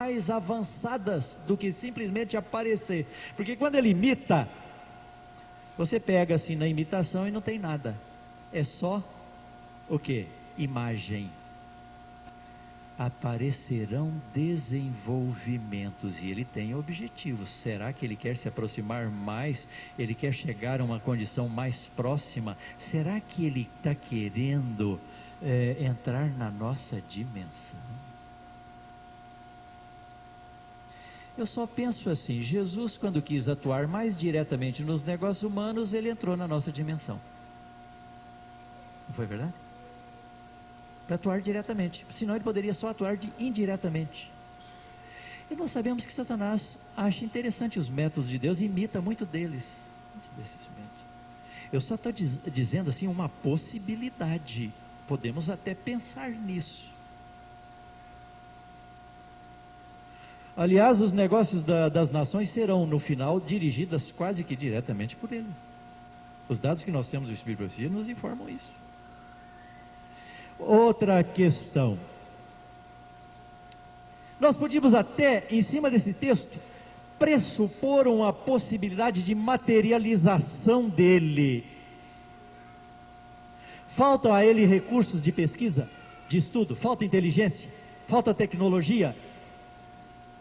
mais avançadas do que simplesmente aparecer. Porque quando ele imita, você pega assim na imitação e não tem nada. É só o quê? Imagem. Aparecerão desenvolvimentos, e ele tem objetivos. Será que ele quer se aproximar mais? Ele quer chegar a uma condição mais próxima? Será que ele está querendo entrar na nossa dimensão? Eu só penso assim, Jesus, quando quis atuar mais diretamente nos negócios humanos, ele entrou na nossa dimensão. Não foi verdade? Para atuar diretamente, senão ele poderia só atuar indiretamente. E nós sabemos que Satanás acha interessante os métodos de Deus e imita muito deles. Eu só estou dizendo assim uma possibilidade, podemos até pensar nisso. Aliás, os negócios das nações serão no final dirigidas quase que diretamente por ele. Os dados que nós temos do Espírito de Profecia nos informam isso. Outra questão. Nós podíamos até, em cima desse texto, pressupor uma possibilidade de materialização dele. Faltam a ele recursos de pesquisa, de estudo, falta inteligência, falta tecnologia.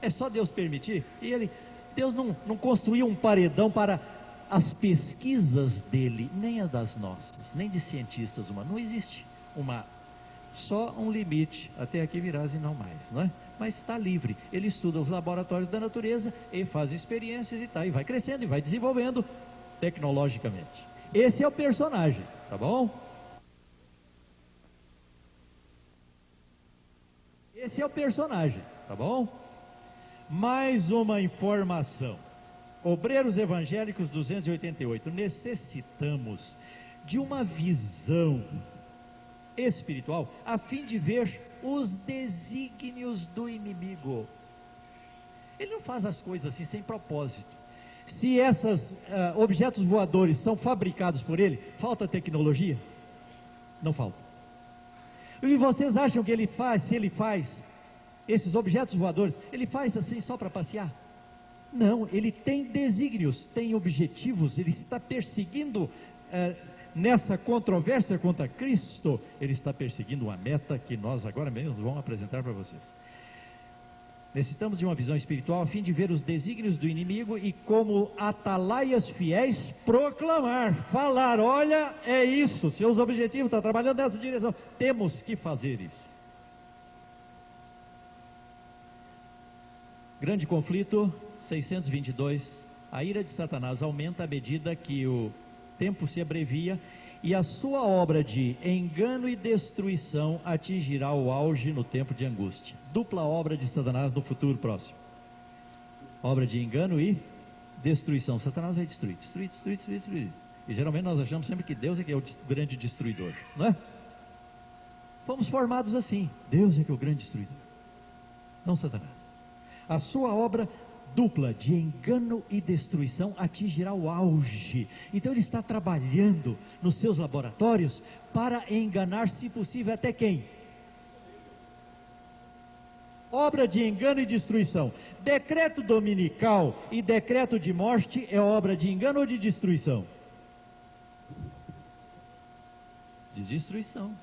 É só Deus permitir. E Deus não construiu um paredão para as pesquisas dele, nem as das nossas, nem de cientistas humanos. Não existe só um limite, até aqui virás e não mais, não é? Mas está livre, ele estuda os laboratórios da natureza e faz experiências e vai crescendo e vai desenvolvendo tecnologicamente. Esse é o personagem, tá bom? Esse é o personagem, tá bom? Mais uma informação. Obreiros Evangélicos 288, necessitamos de uma visão espiritual a fim de ver os desígnios do inimigo. Ele não faz as coisas assim sem propósito. Se esses objetos voadores são fabricados por ele, falta tecnologia? Não falta. E vocês acham que se ele faz esses objetos voadores, ele faz assim só para passear? Não, ele tem desígnios, tem objetivos, ele está perseguindo nessa controvérsia contra Cristo, ele está perseguindo uma meta que nós agora mesmo vamos apresentar para vocês. Necessitamos de uma visão espiritual a fim de ver os desígnios do inimigo e, como atalaias fiéis, proclamar, falar: olha, é isso, seus objetivos estão trabalhando nessa direção, temos que fazer isso. Grande conflito, 622, a ira de Satanás aumenta à medida que o tempo se abrevia e a sua obra de engano e destruição atingirá o auge no tempo de angústia. Dupla obra de Satanás no futuro próximo. Obra de engano e destruição. Satanás vai destruir. E geralmente nós achamos sempre que Deus é que é o grande destruidor, não é? Fomos formados assim. Deus é que é o grande destruidor, não Satanás. A sua obra dupla de engano e destruição atingirá o auge. Então ele está trabalhando nos seus laboratórios para enganar, se possível, até quem? Obra de engano e destruição. Decreto dominical e decreto de morte é obra de engano ou de destruição? De destruição.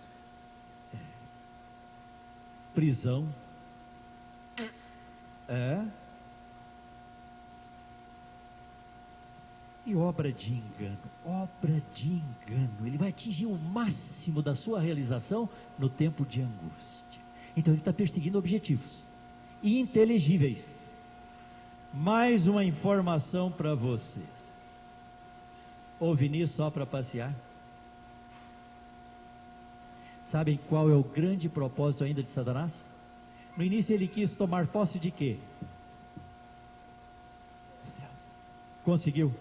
Prisão. E obra de engano, ele vai atingir o máximo da sua realização no tempo de angústia. Então ele está perseguindo objetivos inteligíveis. Mais uma informação para vocês. Ouve nisso só para passear? Sabem qual é o grande propósito ainda de Satanás? No início ele quis tomar posse de quê? Conseguiu.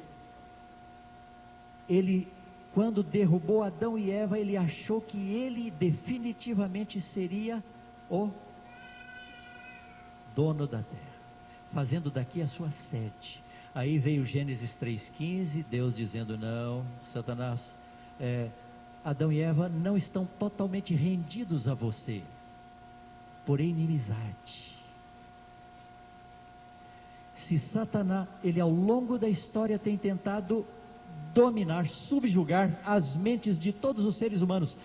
Ele, quando derrubou Adão e Eva, ele achou que ele definitivamente seria o dono da terra, fazendo daqui a sua sede. Aí veio Gênesis 3,15, Deus dizendo: não, Satanás, Adão e Eva não estão totalmente rendidos a você, porém inimizade. Se Satanás, ele ao longo da história tem tentado dominar, subjugar as mentes de todos os seres humanos.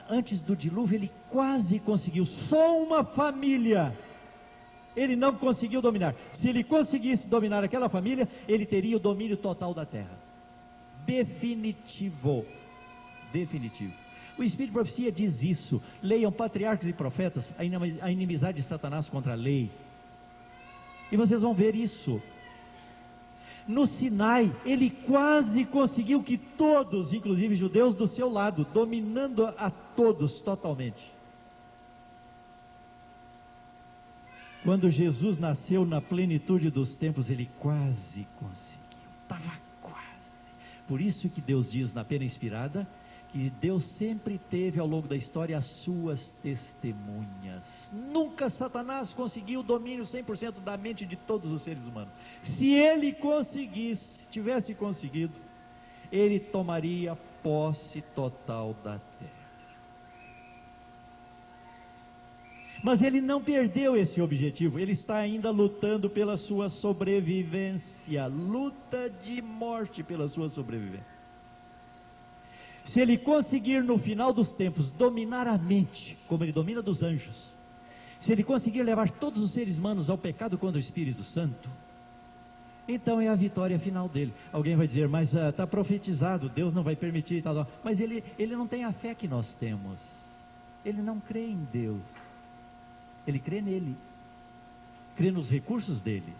Antes do dilúvio ele quase conseguiu, só uma família ele não conseguiu dominar. Se ele conseguisse dominar aquela família, ele teria o domínio total da terra. Definitivo. O Espírito de Profecia diz isso. Leiam Patriarcas e Profetas, a inimizade de Satanás contra a lei, e vocês vão ver isso. No Sinai, ele quase conseguiu que todos, inclusive judeus, do seu lado, dominando a todos totalmente. Quando Jesus nasceu na plenitude dos tempos, ele quase conseguiu, estava quase. Por isso que Deus diz na pena inspirada, que Deus sempre teve ao longo da história as suas testemunhas. Nunca Satanás conseguiu o domínio 100% da mente de todos os seres humanos. Se ele conseguisse, tivesse conseguido, ele tomaria posse total da terra. Mas ele não perdeu esse objetivo, ele está ainda lutando pela sua sobrevivência, luta de morte pela sua sobrevivência. Se ele conseguir no final dos tempos dominar a mente, como ele domina dos anjos, se ele conseguir levar todos os seres humanos ao pecado contra o Espírito Santo, então é a vitória final dele. Alguém vai dizer, mas está profetizado, Deus não vai permitir e tal. Mas ele não tem a fé que nós temos, ele não crê em Deus. Ele crê nele, crê nos recursos dele.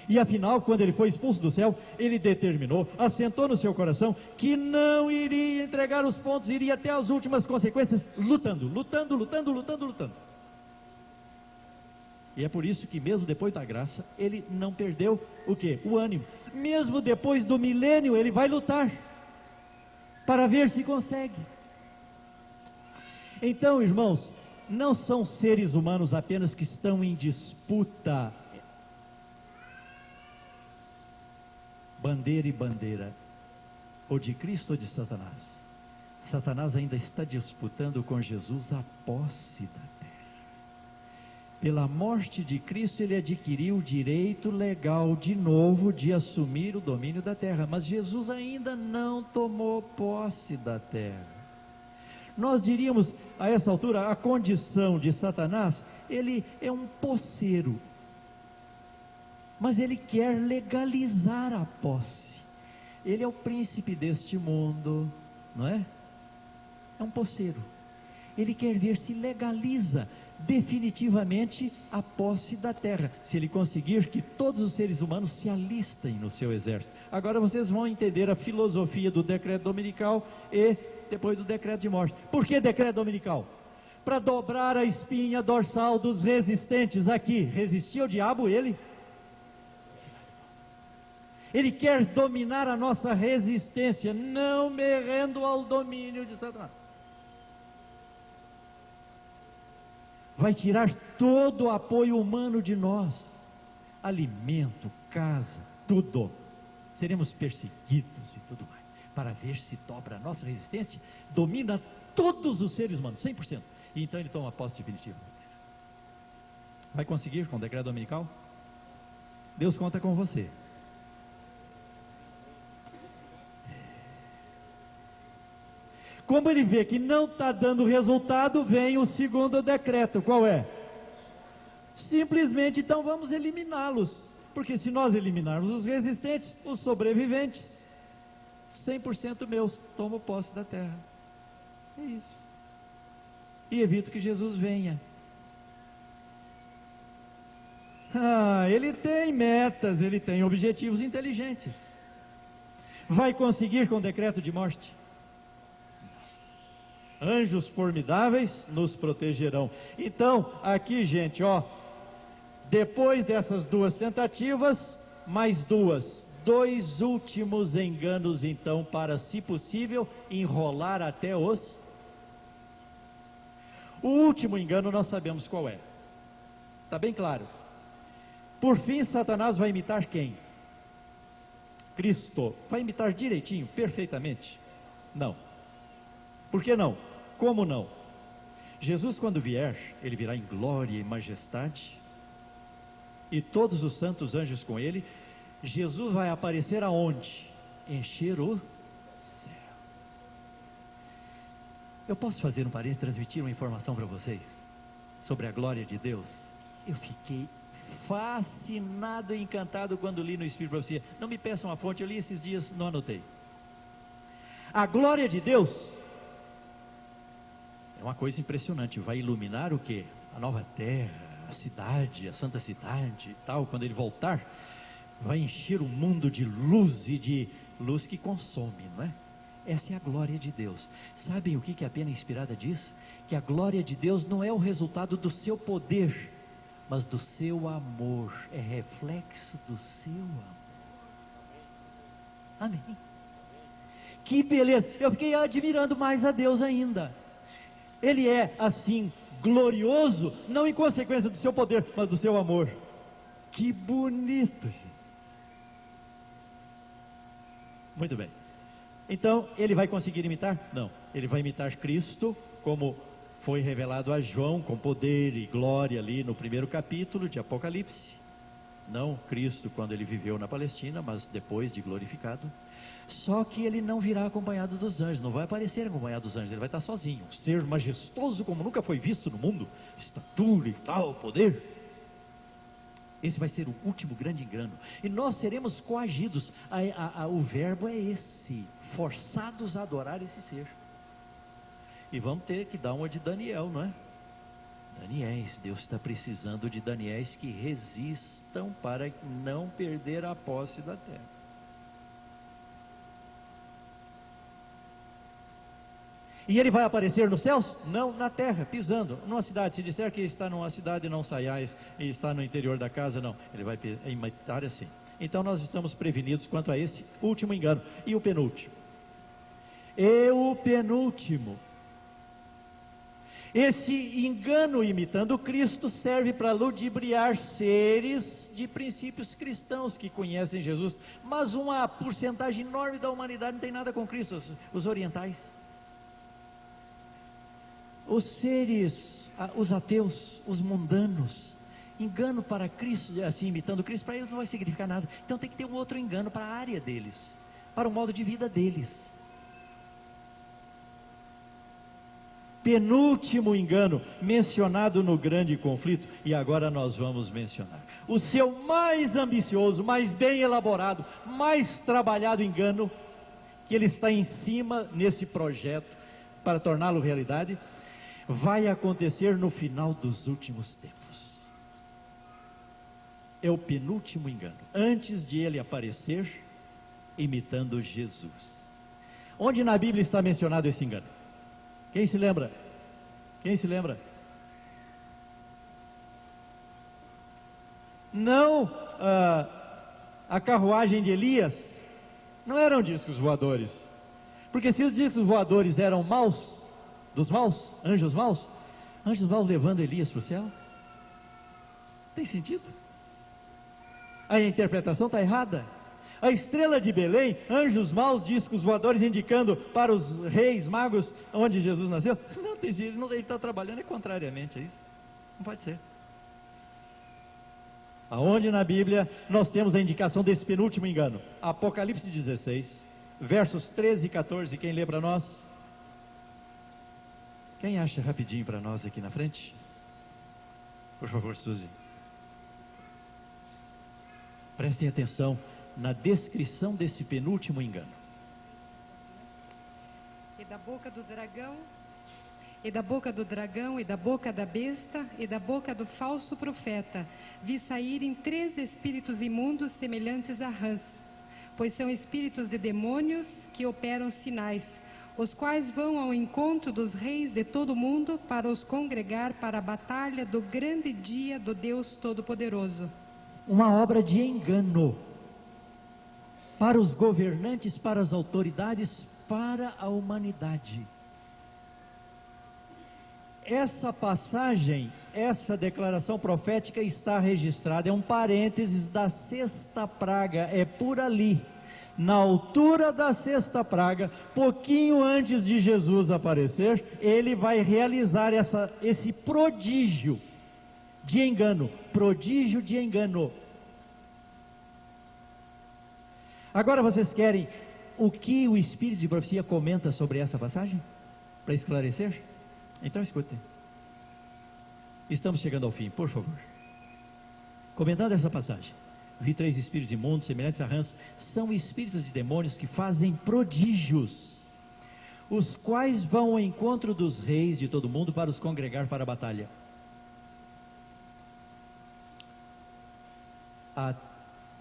E afinal, quando ele foi expulso do céu, ele determinou, assentou no seu coração, que não iria entregar os pontos, iria até as últimas consequências, lutando. E é por isso que mesmo depois da graça, ele não perdeu o quê? O ânimo. Mesmo depois do milênio, ele vai lutar, para ver se consegue. Então, irmãos, não são seres humanos apenas que estão em disputa, bandeira e bandeira, ou de Cristo ou de Satanás. Satanás ainda está disputando com Jesus a posse da terra. Pela morte de Cristo ele adquiriu o direito legal de novo de assumir o domínio da terra, mas Jesus ainda não tomou posse da terra. Nós diríamos, a essa altura, a condição de Satanás, ele é um posseiro, mas ele quer legalizar a posse. Ele é o príncipe deste mundo, não é? É um posseiro. Ele quer ver se legaliza definitivamente a posse da terra, se ele conseguir que todos os seres humanos se alistem no seu exército. Agora vocês vão entender a filosofia do decreto dominical e depois do decreto de morte. Por que decreto dominical? Para dobrar a espinha dorsal dos resistentes aqui. Resistir ao diabo, ele quer dominar a nossa resistência, não me rendo ao domínio de Satanás. Vai tirar todo o apoio humano de nós, alimento, casa, tudo. Seremos perseguidos e tudo mais. Para ver se dobra a nossa resistência, domina todos os seres humanos, 100%. E então ele toma posse definitiva. Vai conseguir com o decreto dominical? Deus conta com você. Como ele vê que não está dando resultado, vem o segundo decreto. Qual é? Simplesmente, então vamos eliminá-los. Porque se nós eliminarmos os resistentes, os sobreviventes, 100% meus, tomo posse da terra. É isso. E evito que Jesus venha. Ele tem metas, ele tem objetivos inteligentes. Vai conseguir com o decreto de morte? Anjos formidáveis nos protegerão. Então, aqui, gente, depois dessas duas tentativas, mais dois últimos enganos, então, para, se possível, enrolar até os... O último engano nós sabemos qual é. Está bem claro. Por fim, Satanás vai imitar quem? Cristo. Vai imitar direitinho, perfeitamente? Não. Por que não? Como não? Jesus, quando vier, ele virá em glória e majestade. e todos os santos anjos com ele, Jesus vai aparecer aonde? Encher o céu. Eu posso fazer um parênteses, transmitir uma informação para vocês sobre a glória de Deus? Eu fiquei fascinado e encantado quando li no Espírito de Profecia. Não me peçam a fonte, eu li esses dias, não anotei. A glória de Deus é uma coisa impressionante, vai iluminar o quê? A nova terra, a cidade, a santa cidade e tal. Quando ele voltar, vai encher o mundo de luz, e de luz que consome, não é? Essa é a glória de Deus. Sabem o que a pena inspirada diz? Que a glória de Deus não é o resultado do seu poder, mas do seu amor, é reflexo do seu amor. Amém. Que beleza, eu fiquei admirando mais a Deus ainda. Ele é assim, glorioso, não em consequência do seu poder, mas do seu amor. Que bonito, gente. Muito bem. Então, ele vai conseguir imitar? Não, ele vai imitar Cristo, como foi revelado a João, com poder e glória ali no primeiro capítulo de Apocalipse. Não Cristo quando ele viveu na Palestina, mas depois de glorificado. Só que ele não virá acompanhado dos anjos, não vai aparecer acompanhado dos anjos, ele vai estar sozinho, um ser majestoso como nunca foi visto no mundo, estatura e tal, poder. Esse vai ser o último grande engano, e nós seremos coagidos, o verbo é esse, forçados a adorar esse ser, e vamos ter que dar uma de Daniel, não é? Daniéis, Deus está precisando de Daniéis que resistam para não perder a posse da terra. E ele vai aparecer nos céus? Não, na terra, pisando, numa cidade. Se disser que está numa cidade, não saiais, e está no interior da casa, não, ele vai imitar assim. Então nós estamos prevenidos quanto a esse último engano. E o penúltimo? Esse engano imitando Cristo serve para ludibriar seres de princípios cristãos que conhecem Jesus, mas uma porcentagem enorme da humanidade não tem nada com Cristo, os orientais. Os seres, os ateus, os mundanos, engano para Cristo, assim imitando Cristo, para eles não vai significar nada. Então tem que ter um outro engano para a área deles, para o modo de vida deles. Penúltimo engano mencionado no grande conflito, e agora nós vamos mencionar o seu mais ambicioso, mais bem elaborado, mais trabalhado engano, que ele está em cima nesse projeto para torná-lo realidade, vai acontecer no final dos últimos tempos. É o penúltimo engano, antes de ele aparecer imitando Jesus. Onde na Bíblia está mencionado esse engano? Quem se lembra? Quem se lembra? Não a carruagem de Elias, não eram discos voadores, porque se os discos voadores eram maus, dos maus, anjos maus levando Elias para o céu, tem sentido? A interpretação está errada. A estrela de Belém, anjos maus, discos voadores indicando para os reis magos onde Jesus nasceu, não tem sentido, ele está trabalhando contrariamente a isso, não pode ser. Aonde na Bíblia nós temos a indicação desse penúltimo engano? Apocalipse 16, versos 13 e 14, quem lê para nós? Quem acha rapidinho para nós aqui na frente? Por favor, Suzy. Prestem atenção na descrição desse penúltimo engano. E da boca do dragão, e da boca do dragão, e da boca da besta, e da boca do falso profeta, vi saírem 3 espíritos imundos semelhantes a rãs, pois são espíritos de demônios que operam sinais, os quais vão ao encontro dos reis de todo o mundo para os congregar para a batalha do grande dia do Deus Todo-Poderoso. Uma obra de engano para os governantes, para as autoridades, para a humanidade. Essa passagem, essa declaração profética está registrada, é um parênteses da 6ª praga, é por ali. Na altura da 6ª praga, pouquinho antes de Jesus aparecer, ele vai realizar esse prodígio de engano, prodígio de engano. Agora vocês querem o que o Espírito de profecia comenta sobre essa passagem? Para esclarecer? Então escutem. Estamos chegando ao fim, por favor. Comentando essa passagem, vi 3 espíritos imundos, semelhantes a rãs, são espíritos de demônios que fazem prodígios, os quais vão ao encontro dos reis de todo o mundo para os congregar para a batalha.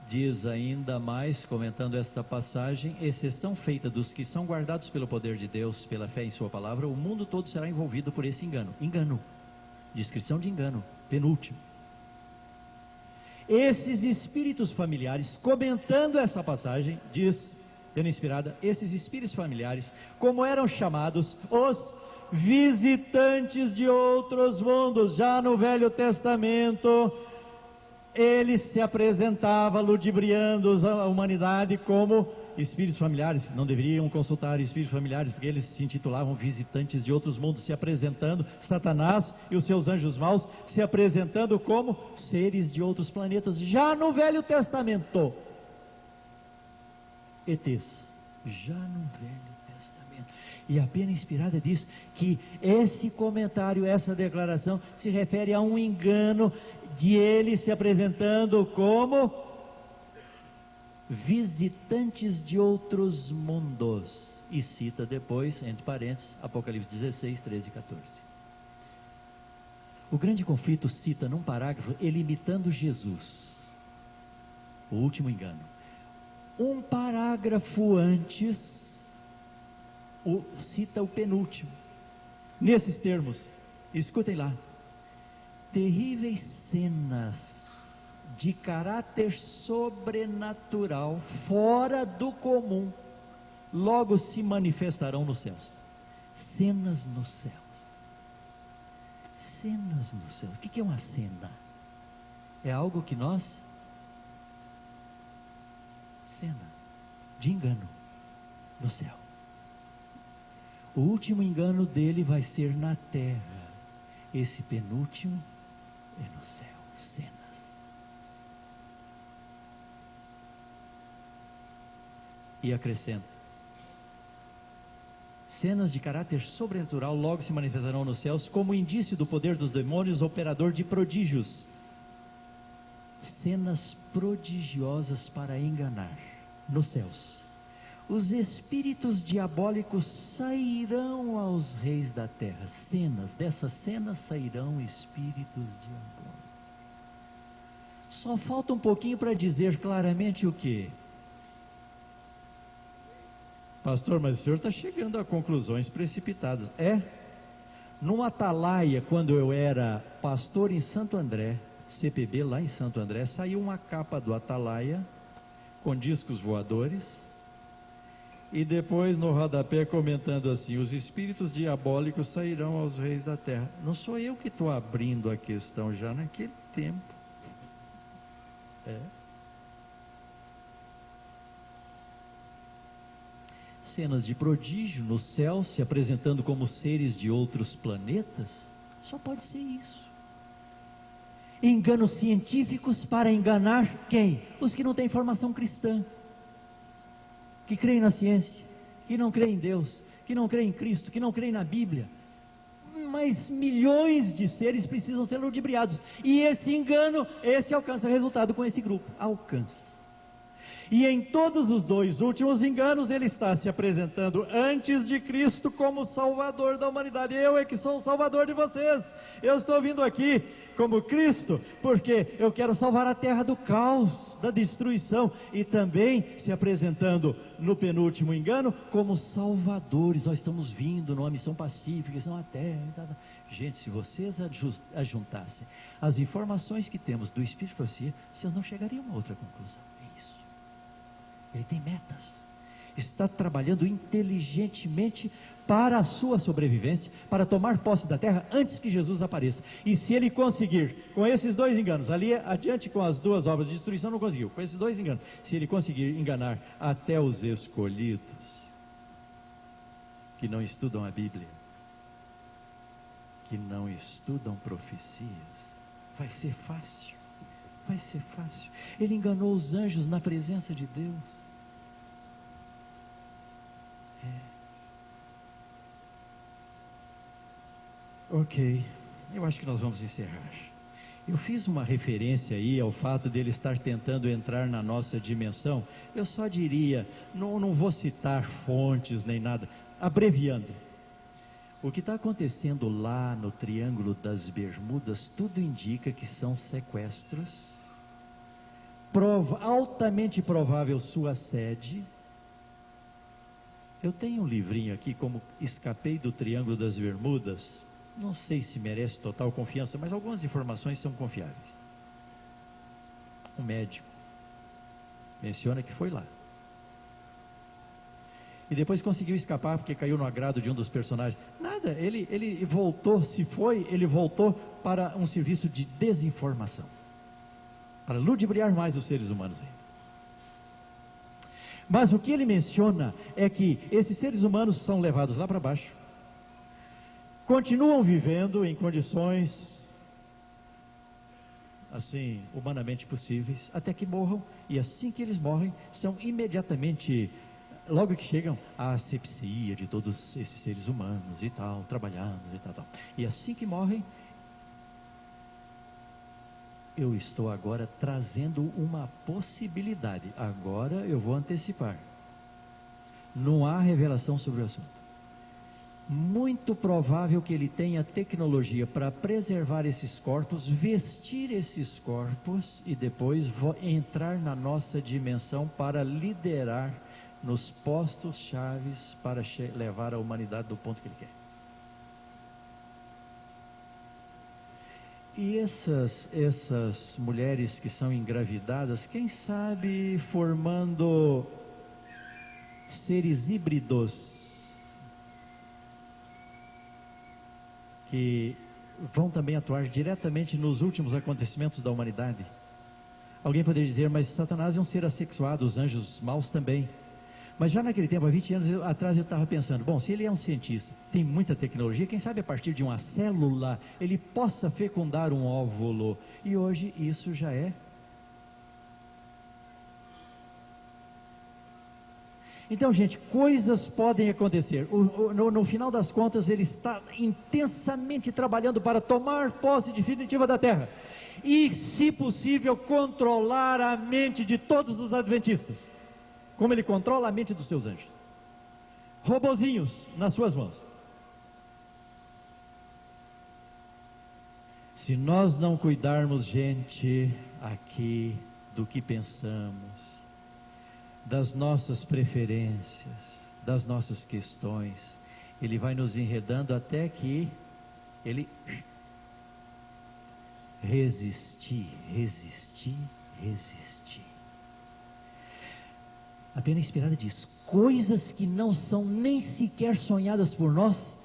Diz ainda mais, comentando esta passagem, exceção feita dos que são guardados pelo poder de Deus, pela fé em sua palavra, o mundo todo será envolvido por esse engano. Engano, descrição de engano, penúltimo. Esses espíritos familiares, comentando essa passagem, diz, tendo inspirada, esses espíritos familiares, como eram chamados os visitantes de outros mundos, já no Velho Testamento, eles se apresentavam ludibriando a humanidade como espíritos familiares. Não deveriam consultar espíritos familiares, porque eles se intitulavam visitantes de outros mundos, se apresentando, Satanás e os seus anjos maus, se apresentando como seres de outros planetas, já no Velho Testamento. ETs, já no Velho Testamento. E a pena inspirada diz que esse comentário, essa declaração, se refere a um engano de ele se apresentando como visitantes de outros mundos. E cita depois, entre parênteses, Apocalipse 16, 13 e 14. O grande conflito cita num parágrafo ele imitando Jesus, o último engano. Um parágrafo antes cita o penúltimo, nesses termos, escutem lá: terríveis cenas de caráter sobrenatural, fora do comum, logo se manifestarão nos céus. Cenas nos céus. Cenas nos céus. O que é uma cena? É algo que nós... Cena de engano no céu. O último engano dele vai ser na terra. Esse penúltimo é no céu. Cenas. E acrescenta: cenas de caráter sobrenatural logo se manifestarão nos céus, como indício do poder dos demônios, operador de prodígios. Cenas prodigiosas para enganar nos céus. Os espíritos diabólicos sairão aos reis da terra. Cenas, dessas cenas sairão espíritos diabólicos. Só falta um pouquinho para dizer claramente o que? Pastor, mas o senhor está chegando a conclusões precipitadas. No Atalaia, quando eu era pastor em Santo André, CPB lá em Santo André, saiu uma capa do Atalaia com discos voadores, e depois no rodapé comentando assim: os espíritos diabólicos sairão aos reis da terra. Não sou eu que estou abrindo a questão, já naquele tempo. Cenas de prodígio no céu, se apresentando como seres de outros planetas, só pode ser isso. Enganos científicos para enganar quem? Os que não têm formação cristã, que creem na ciência, que não creem em Deus, que não creem em Cristo, que não creem na Bíblia. Mas milhões de seres precisam ser ludibriados, e esse engano, esse alcança resultado com esse grupo, alcança. E em todos os dois últimos enganos, ele está se apresentando antes de Cristo como Salvador da humanidade. Eu é que sou o Salvador de vocês. Eu estou vindo aqui como Cristo, porque eu quero salvar a terra do caos, da destruição. E também se apresentando no penúltimo engano como salvadores. Nós estamos vindo numa missão pacífica, são a terra. Gente, se vocês ajuntassem as informações que temos do Espírito de Profecia, vocês não chegariam a uma outra conclusão. Ele tem metas, está trabalhando inteligentemente para a sua sobrevivência, para tomar posse da terra antes que Jesus apareça. E se ele conseguir, com esses dois enganos, ali adiante com as duas obras de destruição não conseguiu, com esses dois enganos, se ele conseguir enganar até os escolhidos, que não estudam a Bíblia, que não estudam profecias, vai ser fácil. Vai ser fácil. Ele enganou os anjos na presença de Deus. Ok, eu acho que nós vamos encerrar. Eu fiz uma referência aí ao fato dele estar tentando entrar na nossa dimensão. Eu só diria, não vou citar fontes nem nada, abreviando. O que está acontecendo lá no Triângulo das Bermudas, tudo indica que são sequestros. Altamente provável sua sede. Eu tenho um livrinho aqui, como Escapei do Triângulo das Bermudas. Não sei se merece total confiança, mas algumas informações são confiáveis. Um médico menciona que foi lá. E depois conseguiu escapar porque caiu no agrado de um dos personagens. Nada, ele voltou, ele voltou para um serviço de desinformação. Para ludibriar mais os seres humanos aí. Mas o que ele menciona é que esses seres humanos são levados lá para baixo. Continuam vivendo em condições, assim, humanamente possíveis, até que morram, e assim que eles morrem, são imediatamente, logo que chegam, a asepsia de todos esses seres humanos e tal, trabalhando e tal. E assim que morrem, eu estou agora trazendo uma possibilidade, agora eu vou antecipar. Não há revelação sobre o assunto. Muito provável que ele tenha tecnologia para preservar esses corpos, vestir esses corpos e depois entrar na nossa dimensão para liderar nos postos chaves para levar a humanidade do ponto que ele quer. E essas mulheres que são engravidadas, quem sabe formando seres híbridos, que vão também atuar diretamente nos últimos acontecimentos da humanidade. Alguém poderia dizer, mas Satanás é um ser assexuado, os anjos maus também. Mas já naquele tempo, há 20 anos atrás, eu estava pensando, bom, se ele é um cientista, tem muita tecnologia, quem sabe a partir de uma célula, ele possa fecundar um óvulo. E hoje isso já é. Então, gente, coisas podem acontecer. No final das contas, ele está intensamente trabalhando para tomar posse definitiva da Terra. E, se possível, controlar a mente de todos os adventistas. Como ele controla a mente dos seus anjos. Robozinhos nas suas mãos. Se nós não cuidarmos, gente, aqui do que pensamos, das nossas preferências, das nossas questões, ele vai nos enredando até que ele resistir. A Pena Inspirada diz, coisas que não são nem sequer sonhadas por nós,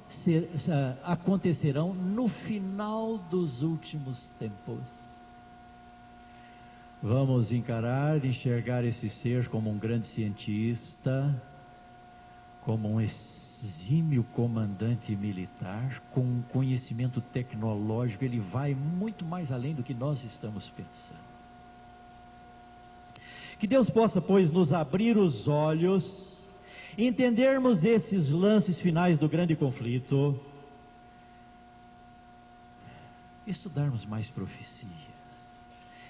acontecerão no final dos últimos tempos. Vamos enxergar esse ser como um grande cientista, como um exímio comandante militar, com um conhecimento tecnológico. Ele vai muito mais além do que nós estamos pensando. Que Deus possa, pois, nos abrir os olhos, entendermos esses lances finais do grande conflito, estudarmos mais profecia,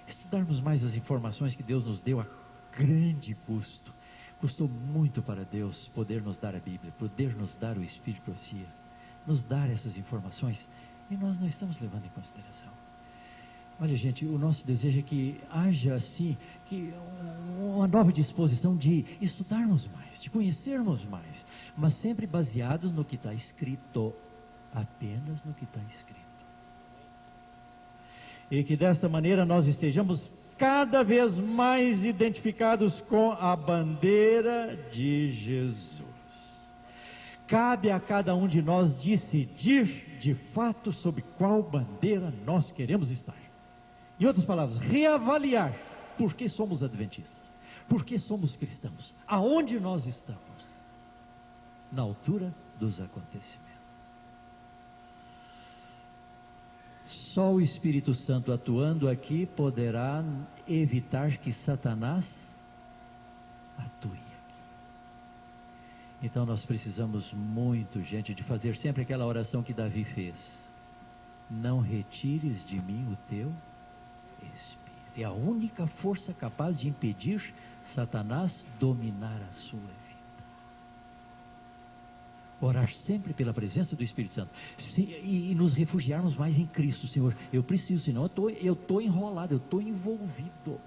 estudarmos mais as informações que Deus nos deu a grande custo. Custou muito para Deus poder nos dar a Bíblia, poder nos dar o Espírito de profecia, nos dar essas informações, e nós não estamos levando em consideração. Olha, gente, o nosso desejo é que haja assim, que uma nova disposição de estudarmos mais, de conhecermos mais, mas sempre baseados no que está escrito, apenas no que está escrito. E que desta maneira nós estejamos cada vez mais identificados com a bandeira de Jesus. Cabe a cada um de nós decidir de fato sobre qual bandeira nós queremos estar. Em outras palavras, reavaliar por que somos adventistas, por que somos cristãos, aonde nós estamos, na altura dos acontecimentos. Só o Espírito Santo atuando aqui poderá evitar que Satanás atue aqui. Então nós precisamos muito, gente, de fazer sempre aquela oração que Davi fez: não retires de mim o teu Espírito. É a única força capaz de impedir Satanás dominar a sua vida. Orar sempre pela presença do Espírito Santo e nos refugiarmos mais em Cristo. Senhor, eu preciso, senão eu estou enrolado, eu estou envolvido.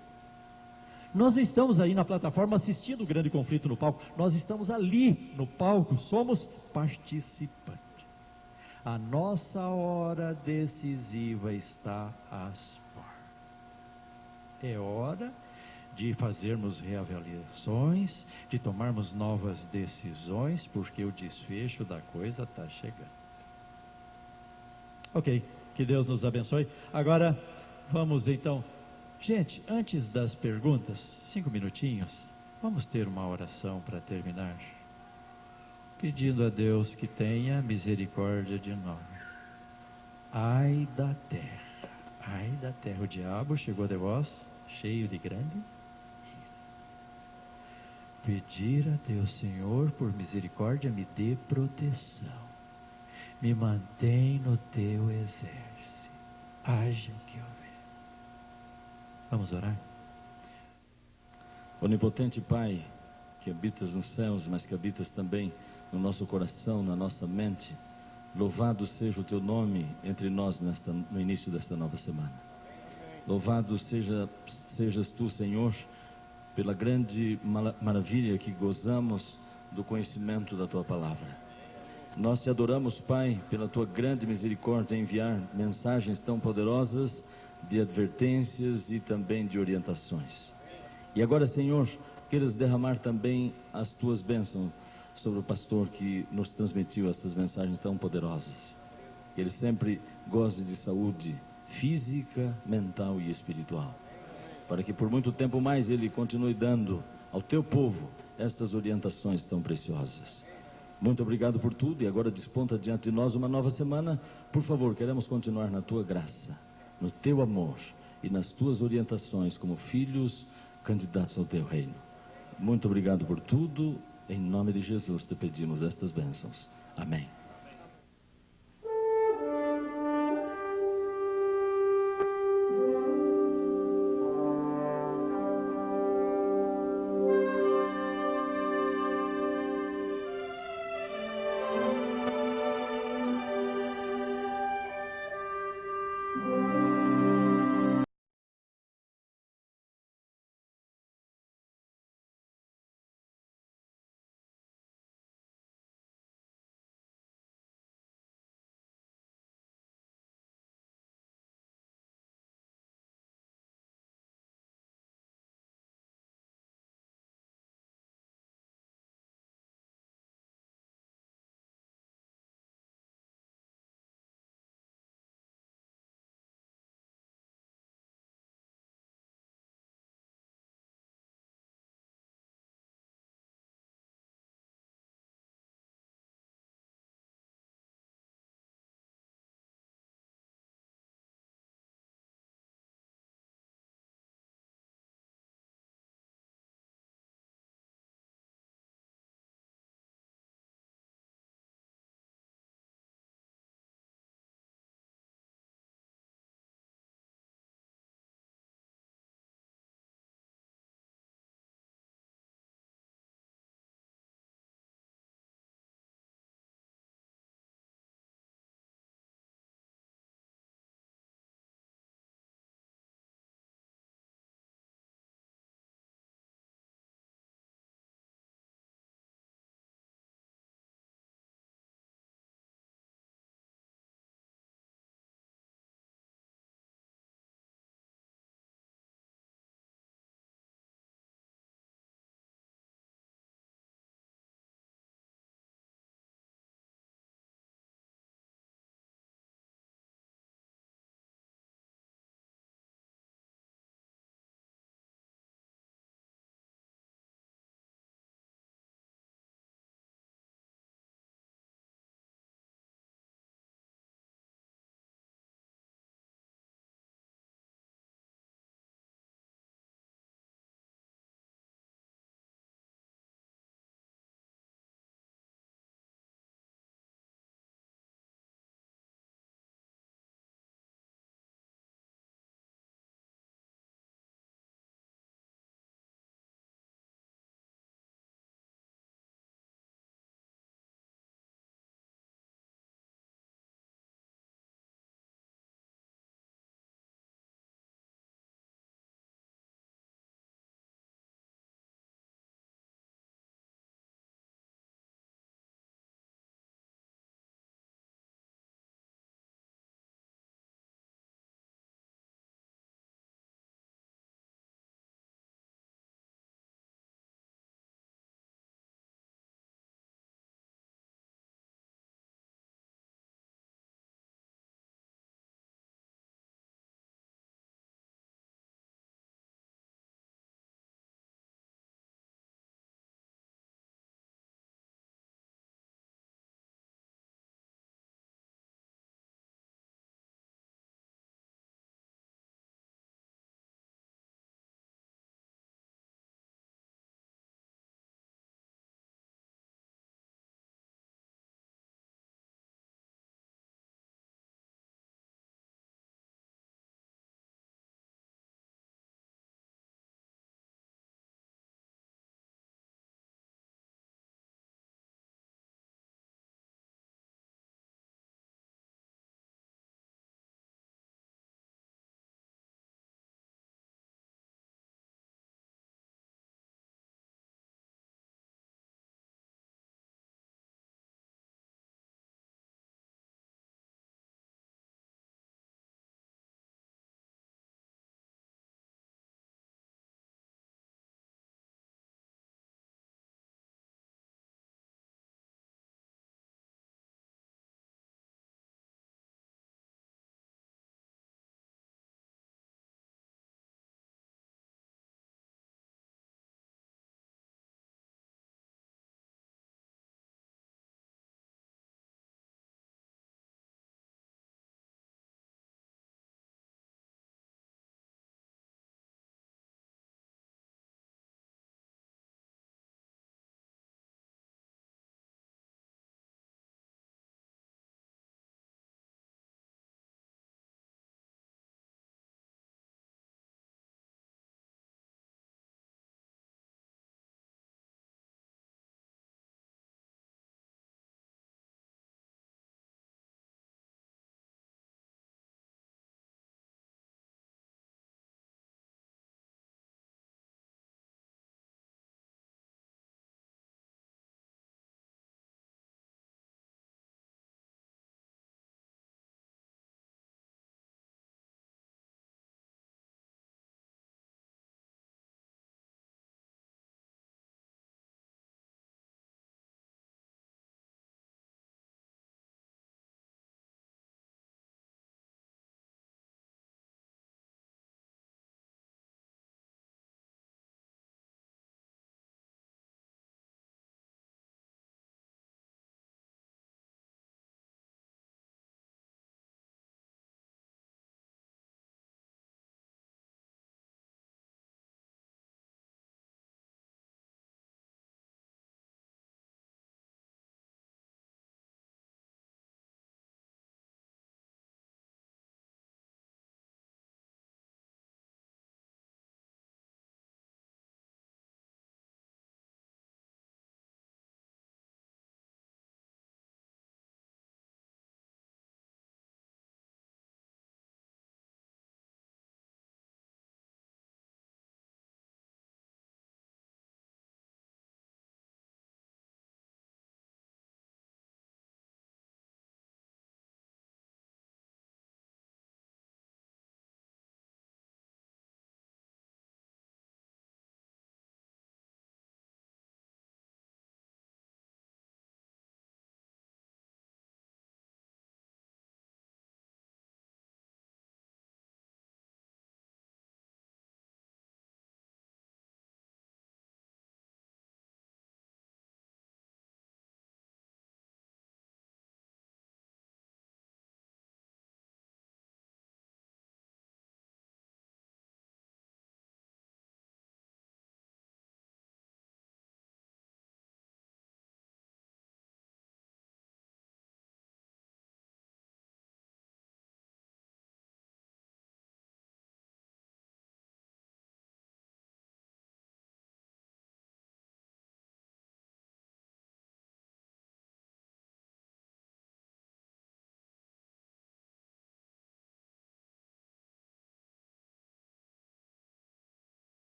Nós não estamos aí na plataforma assistindo o grande conflito no palco, nós estamos ali no palco, somos participantes. A nossa hora decisiva está às portas. É hora de fazermos reavaliações, de tomarmos novas decisões, porque o desfecho da coisa está chegando. Ok, que Deus nos abençoe. Agora, vamos então, gente, antes das perguntas, 5 minutinhos, vamos ter uma oração para terminar, pedindo a Deus que tenha misericórdia de nós. Ai da terra, o diabo chegou de vós, cheio de grande ira. Pedir a Deus, Senhor, por misericórdia, me dê proteção, me mantém no teu exército, haja o que houver. Vamos orar? Onipotente Pai, que habitas nos céus, mas que habitas também no nosso coração, na nossa mente, louvado seja o teu nome entre nós no início desta nova semana. Louvado sejas tu, Senhor, pela grande maravilha que gozamos do conhecimento da tua palavra. Nós te adoramos, Pai, pela tua grande misericórdia em enviar mensagens tão poderosas de advertências e também de orientações. E agora, Senhor, queiras derramar também as tuas bênçãos sobre o pastor que nos transmitiu estas mensagens tão poderosas. Que ele sempre goze de saúde física, mental e espiritual, para que por muito tempo mais ele continue dando ao teu povo estas orientações tão preciosas. Muito obrigado por tudo, e agora desponta diante de nós uma nova semana. Por favor, queremos continuar na tua graça, no teu amor e nas tuas orientações como filhos candidatos ao teu reino. Muito obrigado por tudo, em nome de Jesus te pedimos estas bênçãos. Amém.